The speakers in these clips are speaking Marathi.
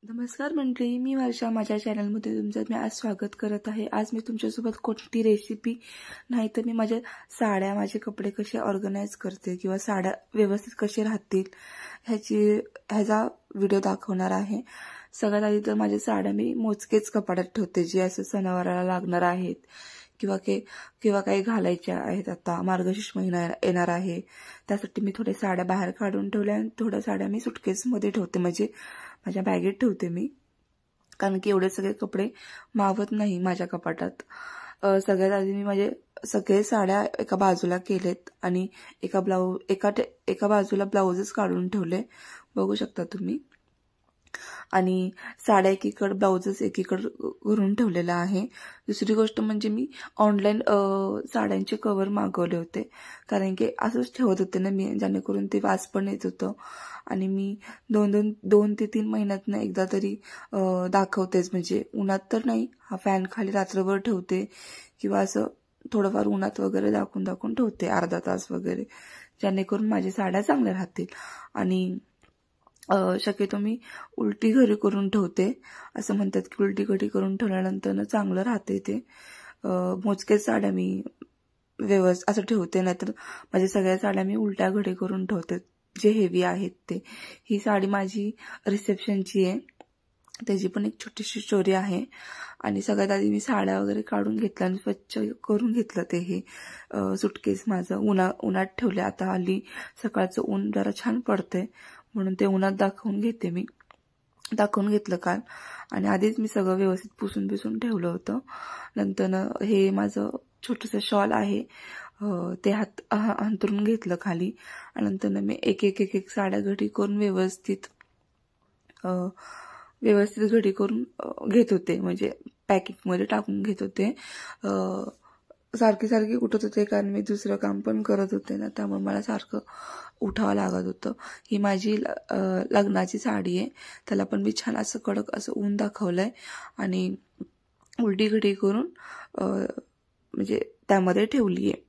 नमस्कार मंडळी, मी वर्षा. माझ्या चॅनलमध्ये तुमचं मी आज स्वागत करत आहे. आज मी तुमच्यासोबत कोणती रेसिपी नाही तर मी माझे कपडे कसे ऑर्गनाइज करते किंवा साड्या व्यवस्थित कसे राहतील ह्याचा व्हिडिओ दाखवणार आहे. सगळ्यात आधी तर माझ्या साड्या मी मोजकेच कपाटात ठेवते, जे असं सणावाराला लागणार आहेत किंवा काही घालायच्या आहेत. आता मार्गशीर्ष महिना येणार आहे, त्यासाठी मी थोड्या साड्या बाहेर काढून ठेवल्या आणि थोड्या साड्या मी सुटकेसमध्ये ठेवते, म्हणजे माझ्या बॅगेत ठेवते मी, कारण की एवढे सगळे कपडे मावत नाही माझ्या कपाटात. सगळ्यात आधी मी माझे सगळे साड्या एका बाजूला केलेत आणि एका बाजूला ब्लाउजच काढून ठेवले, बघू शकता तुम्ही. आणि साड्या एकीकडे ब्लाउजच एकीकडे करून ठेवलेला आहे. दुसरी गोष्ट म्हणजे मी ऑनलाईन साड्यांचे कव्हर मागवले होते, कारण की असंच ठेवत होते ना मी, जेणेकरून ते वास पण येत होतं. आणि मी दोन ते 3 महिन्यातनं एकदा तरी दाखवतेच, म्हणजे उन्हात तर नाही, हा फॅन खाली रात्रभर ठेवते किंवा असं थोडंफार उन्हात वगैरे दाखवून ठेवते, अर्धा तास वगैरे, जेणेकरून माझ्या साड्या चांगल्या राहतील. आणि शक्यतो मी उलटी घडी करून ठेवते. असं म्हणतात की उलटी घडी करून ठेवल्यानंतर चांगलं राहते ते. मोजकेच साड्या मी असं ठेवते, नाहीतर माझ्या सगळ्या साड्या मी उलट्या घडी करून ठेवते, जे हेवी आहेत ते. ही साडी माझी रिसेप्शनची आहे, त्याची पण एक छोटीशी स्टोरी आहे. आणि सगळ्यात आधी मी साड्या वगैरे काढून घेतल्या आणि स्वच्छ करून घेतलं ते हे सुटकेस माझं उन्हात ठेवले. आता हल्ली सकाळचं ऊन जरा छान पडतंय, म्हणून ते उन्हात दाखवून घेतलं काल. आणि आधीच मी सगळं व्यवस्थित पुसून ठेवलं होतं. नंतर हे माझं छोटंसं शॉल आहे, ते अंथरून घेतलं खाली. आणि नंतर मी एक साड्या घडी करून व्यवस्थित घडी करून घेत होते, म्हणजे पॅकिंगमध्ये टाकून घेत होते. सारखी उठत होते, कारण मी दुसरं काम पण करत होते ना, त्यामुळे मला सारखं उठावं लागत होतं. ही माझी लग्नाची साडी आहे, त्याला पण मी छान असं कडक असं ऊन दाखवलंय आणि उलटी घडी करून म्हणजे त्यामध्ये ठेवली आहे.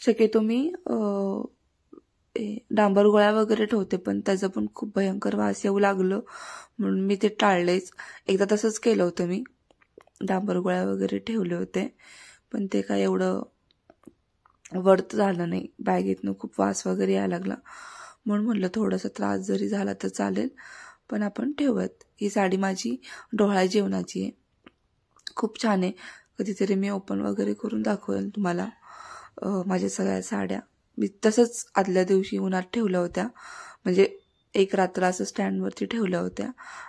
शक्यतो मी डांबर गोळ्या वगैरे ठेवते, पण त्याचं पण खूप भयंकर वास येऊ लागलं, म्हणून मी ते टाळलेच. एकदा तसंच केलं होतं, मी डांबर गोळ्या वगैरे ठेवले होते, पण ते काय एवढं वर्थ झालं नाही. बॅगेतनं खूप वास वगैरे यायला लागला, म्हणून म्हटलं थोडासा त्रास जरी झाला तर चालेल, पण आपण ठेवत. ही साडी माझी डोहाळ्या जेवणाची आहे, खूप छान आहे. कधीतरी मी ओपन वगैरे करून दाखवेल तुम्हाला माझ्या सगळ्या साड्या. मी तसंच आदल्या दिवशी उन्हात ठेवल्या होत्या, म्हणजे एक रात्र असं स्टँडवरती ठेवल्या होत्या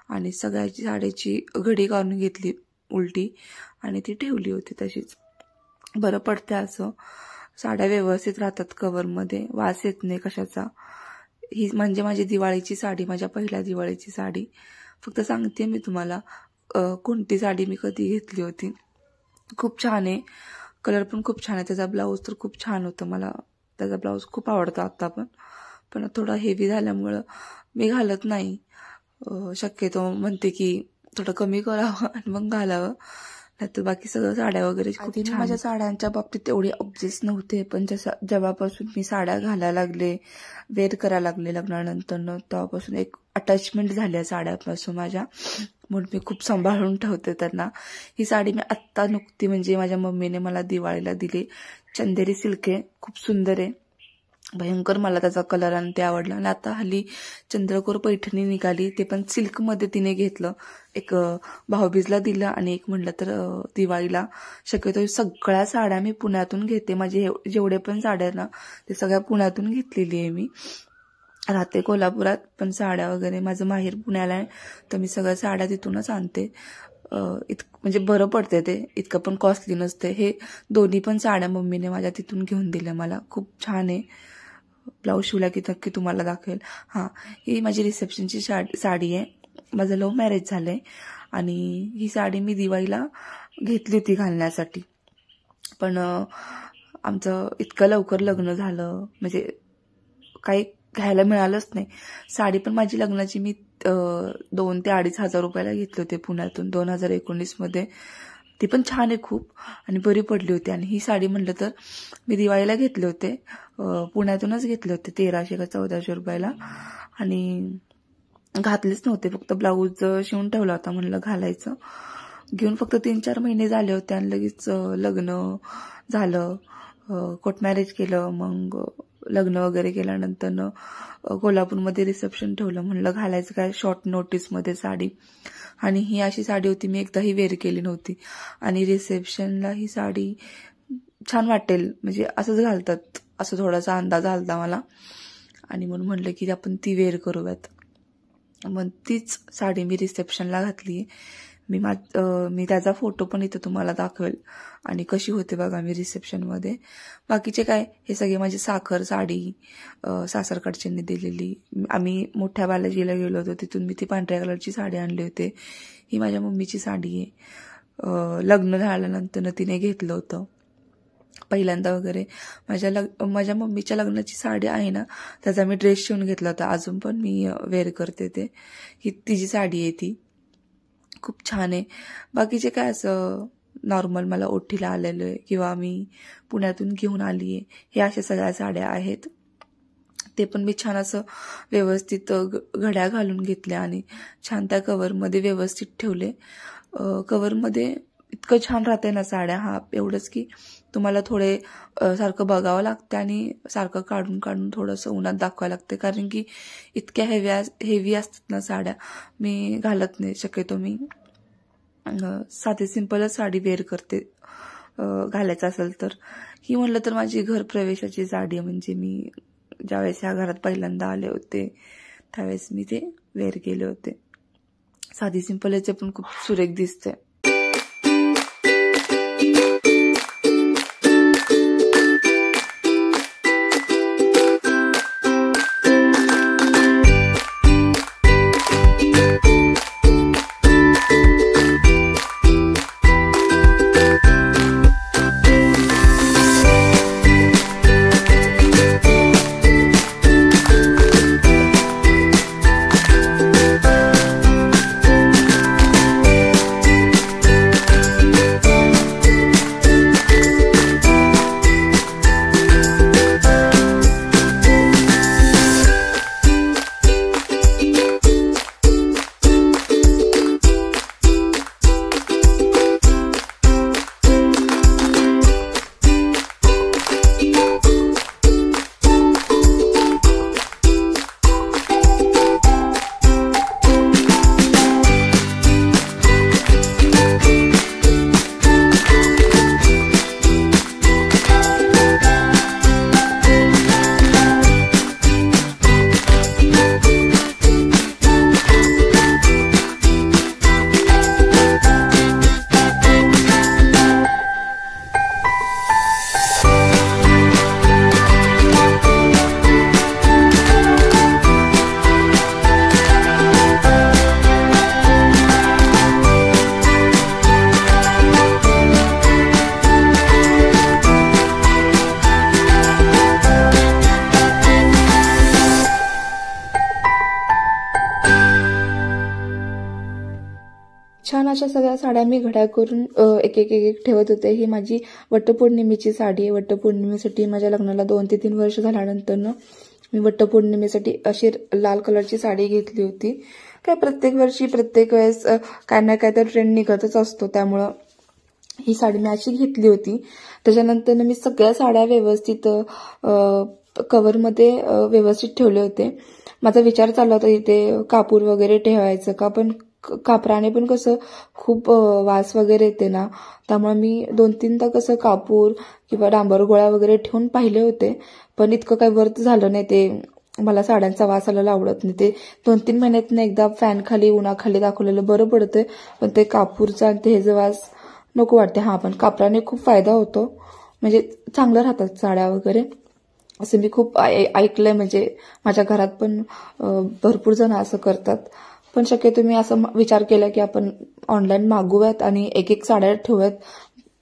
आणि सगळ्याची साड्याची घडी काढून घेतली उलटी आणि ती ठेवली होती तशीच. बरं पडते असं, साड्या व्यवस्थित राहतात कव्हरमध्ये, वास येत नाही कशाचा. ही म्हणजे माझी दिवाळीची साडी, माझ्या पहिल्या दिवाळीची साडी. फक्त सांगते मी तुम्हाला कोणती साडी मी कधी घेतली होती. खूप छान आहे, कलर पण खूप छान आहे, त्याचा ब्लाऊज तर खूप छान होतं. मला त्याचा ब्लाऊज खूप आवडतो आता पण थोडा हेवी झाल्यामुळं मी घालत नाही. शक्यतो म्हणते की थोडं कमी करावं आणि मग घालावं, नाहीतर बाकी सगळं साड्या वगैरे खूप छान. माझ्या साड्यांच्या बाबतीत एवढी ऑब्जेक्ट नव्हते, पण जेव्हापासून मी साड्या घालायला लागले, वेअर करायला लागले लग्नानंतर, तेव्हापासून एक अटॅचमेंट झाली साड्यापासून माझ्या, म्हणून मी खूप सांभाळून ठेवते त्यांना. ही साडी मी आत्ता नुकती, म्हणजे माझ्या मम्मीने मला दिवाळीला दिली, चंदेरी सिल्क आहे, खूप सुंदर आहे, भयंकर मला त्याचा कलर आणि ते आवडला. आणि आता हल्ली चंद्रकोर पैठणी निघाली, ते पण सिल्कमध्ये तिने घेतलं. एक भाऊबीजला दिलं आणि एक म्हटलं तर दिवाळीला. शक्यतो सगळ्या साड्या मी पुण्यातून घेते, माझे जेवढे पण साड्या ना ते सगळ्या पुण्यातून घेतलेली आहे. मी राहते कोल्हापुरात, पण साड्या वगैरे माझं माहेर पुण्याला आहे, तर मी सगळ्या साड्या तिथूनच आणते. म्हणजे बरं पडते, ते इतकं पण कॉस्टली नसते. हे दोन्ही पण साड्या मम्मीने माझ्या तिथून घेऊन दिल्या मला, खूप छान आहे. ब्लाऊज शिवला की नक्की तुम्हाला दाखवेल. हां, ही माझी रिसेप्शनची साडी आहे, माझं लव्ह मॅरेज झालंय आणि ही साडी मी दिवाळीला घेतली होती घालण्यासाठी, पण आमचं इतकं लवकर लग्न झालं, म्हणजे काही घ्यायला मिळालंच नाही. साडी पण माझी लग्नाची मी 2,000 ते 2,500 रुपयाला घेतले होते पुण्यातून 2019 मध्ये. ती पण छान आहे खूप आणि बरी पडली होती. आणि ही साडी म्हटलं तर मी दिवाळीला घेतले होते, पुण्यातूनच घेतले होते 1,300 का 1,400 रुपयाला. आणि घातलेच नव्हते, फक्त ब्लाऊज शिवून ठेवला होता, म्हणलं घालायचं. घेऊन फक्त 3-4 महिने झाले होते आणि लगेच लग्न झालं, कोर्ट मॅरेज केलं. मग लग्न वगैरे केल्यानंतर कोल्हापूरमध्ये रिसेप्शन ठेवलं. म्हणलं घालायचं काय शॉर्ट नोटीसमध्ये साडी, आणि ही अशी साडी होती, मी एकदाही वेअर केली नव्हती. आणि रिसेप्शनला ही साडी छान वाटेल म्हणजे असंच घालतात असं थोडासा अंदाज आलता मला, आणि म्हणून म्हणलं की आपण ती वेअर करूयात. मग तीच साडी मी रिसेप्शनला घातली. मी त्याचा फोटो पण इथं तुम्हाला दाखवेल, आणि कशी होते बघा मी रिसेप्शनमध्ये. बाकीचे काय, हे सगळे माझी साखर साडी सासरकडच्यांनी दिलेली. आम्ही मोठ्या बालाजीला गेलो होतो, तिथून मी ती पांढऱ्या कलरची साडी आणली होती. ही माझ्या मम्मीची साडी आहे, लग्न झाल्यानंतर तिने घेतलं होतं पहिल्यांदा वगैरे. माझ्या मम्मीच्या लग्नाची साडी आहे ना, त्याचा मी ड्रेस शिवून घेतला होता, अजून पण मी वेअर करते ते. ही तिची साडी आहे, ती खूप छान आहे. बाकीचे काय असं नॉर्मल मला ओठीला आलेलं आहे किंवा मी पुण्यातून घेऊन आली आहे, हे अशा सगळ्या साड्या आहेत. ते पण मी छान असं व्यवस्थित घड्या घालून घेतल्या आणि छान त्या कव्हरमध्ये व्यवस्थित ठेवले. कव्हरमध्ये इतकं छान राहते ना साड्या, हा एवढंच की तुम्हाला थोडे सारखं बघावं लागतं आणि सारखं काढून काढून थोडंसं उन्हात दाखवावं लागते, कारण की इतक्या हेवी असतात ना साड्या. मी घालत नाही शक्यतो, मी साधी सिंपलच साडी वेअर करते घालायचं असेल तर. ही म्हणलं तर माझी घर प्रवेशाची साडी आहे, म्हणजे मी ज्यावेळेस ह्या घरात पहिल्यांदा आले होते त्यावेळेस मी ते वेअर केले होते. साधी सिंपल याचे पण खूप सुरेख दिसते. छान अशा सगळ्या साड्या मी घड्या करून एक एक ठेवत होते. ही माझी वटपौर्णिमेची साडी आहे. वटपौर्णिमेसाठी माझ्या लग्नाला 2 ते 3 वर्ष झाल्यानंतर मी वटपौर्णिमेसाठी अशी लाल कलरची साडी घेतली होती. काय प्रत्येक वर्षी प्रत्येक वेळेस काय ना काय तर ट्रेंड निघतच असतो, त्यामुळं ही साडी मी अशी घेतली होती. त्याच्यानंतर मी सगळ्या साड्या व्यवस्थित कव्हरमध्ये व्यवस्थित ठेवले होते. माझा विचार चालला होता इथे कापूर वगैरे ठेवायचं का, पण कापराने पण कसं खूप वास वगैरे येते ना, त्यामुळे मी 2-3दा कसं कापूर किंवा डांबर गोळा वगैरे ठेवून पाहिले होते, पण इतकं काही वर्थ झालं नाही. ते मला साड्यांचा वास आलेला आवडत नाही. ते 2-3 महिन्यातनं एकदा फॅन खाली उन्हाखाली दाखवलेलं बरं पडतंय, पण ते कापूरचा आणि ते ह्याचा वास नको वाटते. हा, पण कापराने खूप फायदा होतो, म्हणजे चांगलं राहतात साड्या वगैरे असं मी खूप ऐकलंय. म्हणजे माझ्या घरात पण भरपूर जण असं करतात. पण शक्यतो मी असं विचार केला की आपण ऑनलाईन मागूयात आणि एक साड्या ठेवूयात.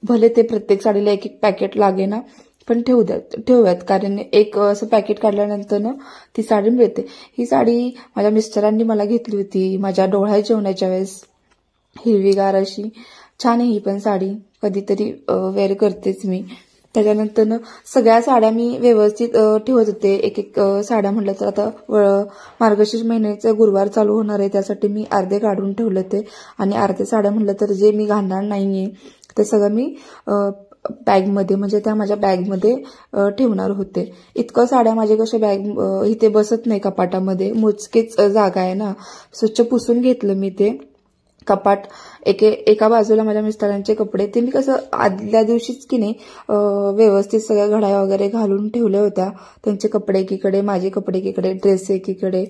भले ते प्रत्येक साडीला एक पॅकेट लागे ना, पण ठेवूयात, कारण एक असं पॅकेट काढल्यानंतर ना ती साडी मिळते. ही साडी माझ्या मिस्टरांनी मला घेतली होती माझ्या डोहाळे जेवणाच्या वेळेस. हिरवीगार अशी छान आहे ही पण साडी, कधीतरी वेअर करतेच मी. त्याच्यानंतर सगळ्या साड्या मी व्यवस्थित ठेवत होते. एक एक साड्या म्हटलं तर आता मार्गशीर्ष महिन्याचं गुरुवार चालू होणार आहे, त्यासाठी मी अर्धे काढून ठेवले होते. आणि अर्धे साड्या म्हटलं तर जे मी घालणार नाहीये ते सगळं मी बॅगमध्ये, म्हणजे त्या माझ्या बॅगमध्ये ठेवणार होते. इतकं साड्या माझे कशा बॅग इथे बसत नाही कपाटामध्ये, मोजकेच जागा आहे ना. स्वच्छ पुसून घेतलं मी ते कपाट. एका बाजूला माझ्या मिस्टरांचे कपडे, ते मी कसं आदल्या दिवशीच की नाही व्यवस्थित सगळ्या घड्या वगैरे घालून ठेवल्या होत्या. त्यांचे कपडे एकीकडे, माझे कपडे एकीकडे, ड्रेस एकीकडे.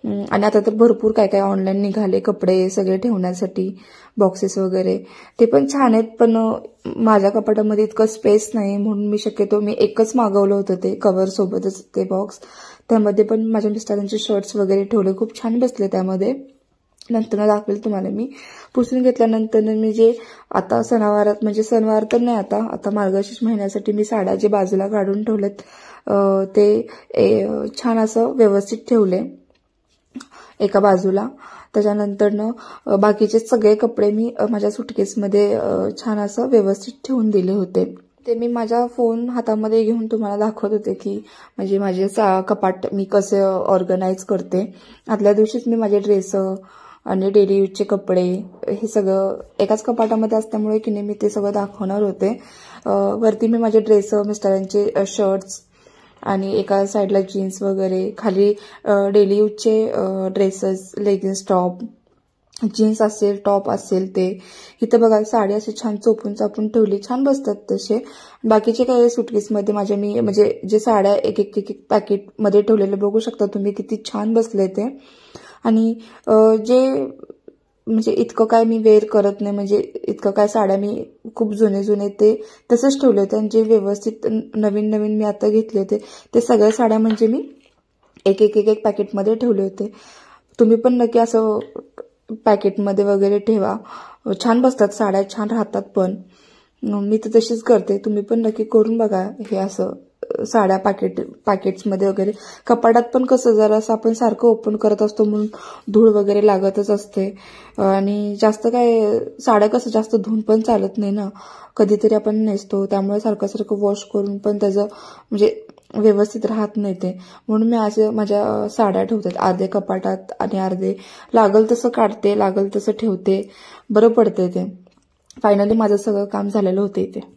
आणि आता तर भरपूर काय काय ऑनलाईन निघाले कपडे सगळे ठेवण्यासाठी, बॉक्सेस वगैरे. ते पण छान आहेत, पण माझ्या कपाटामध्ये इतकं स्पेस नाही, म्हणून मी शक्यतो एकच मागवलं होतं ते कव्हर सोबतच ते बॉक्स. त्यामध्ये पण माझ्या मिस्टरांचे शर्ट्स वगैरे ठेवले, खूप छान बसले त्यामध्ये. नंतर दाखवेल तुम्हाला मी. पुसून घेतल्यानंतर मी जे आता सणावारात, म्हणजे सणवार तर नाही, आता मार्गशीर्ष महिन्यासाठी मी साड्या जे बाजूला काढून ठेवलेत ते छान असं व्यवस्थित ठेवले एका बाजूला. त्याच्यानंतर बाकीचे सगळे कपडे मी माझ्या सुटकेसमध्ये छान असं व्यवस्थित ठेवून दिले होते. ते मी माझा फोन हातामध्ये घेऊन तुम्हाला दाखवत होते की म्हणजे माझे कपाट मी कसे ऑर्गनाईज करते. आदल्या दिवशीच मी माझे ड्रेस आणि डेली यूजचे कपडे हे सगळं एकाच कपाटामध्ये असल्यामुळे की नाही मी ते सगळं दाखवणार होते. वरती मी माझे ड्रेस, मिस्टरांचे शर्ट्स आणि एका साईडला जीन्स वगैरे, खाली डेली यूजचे ड्रेसेस, लेगिन्स, टॉप, जीन्स असेल, टॉप असेल ते. इथं बघा साडी अशी छान चोपून चापून ठेवली, छान बसतात तसे. बाकीचे काही सुटकेसमध्ये माझ्या मी म्हणजे जे साड्या एक एक पॅकेटमध्ये ठेवलेले बघू शकता तुम्ही किती छान बसले ते. आणि जे म्हणजे इतकं काय मी वेअर करत नाही, म्हणजे इतकं काय साड्या मी खूप जुने ते तसेच ठेवले होते. आणि जे व्यवस्थित नवीन मी आता घेतले होते ते सगळ्या साड्या म्हणजे मी एक एक पॅकेटमध्ये ठेवले होते. तुम्ही पण नक्की असं पॅकेटमध्ये वगैरे ठेवा, छान बसतात साड्या, छान राहतात. पण मी तर तशीच करते, तुम्ही पण नक्की करून बघा हे असं साड्या पॅकेट्समध्ये वगैरे. कपाटात पण कसं जरासं आपण सारखं ओपन करत असतो म्हणून धूळ वगैरे लागतच असते. आणि जास्त काय साड्या कसं जास्त धुवून पण चालत नाही ना, कधीतरी आपण नेसतो, त्यामुळे सारखं वॉश करून पण त्याचं म्हणजे व्यवस्थित राहत नाही ते. म्हणून मी असे माझ्या साड्या ठेवतात अर्धे कपाटात आणि अर्धे लागल तसं काढते, लागल तसं ठेवते, बरं पडते ते. फायनली माझं सगळं काम झालेलं होते इथे.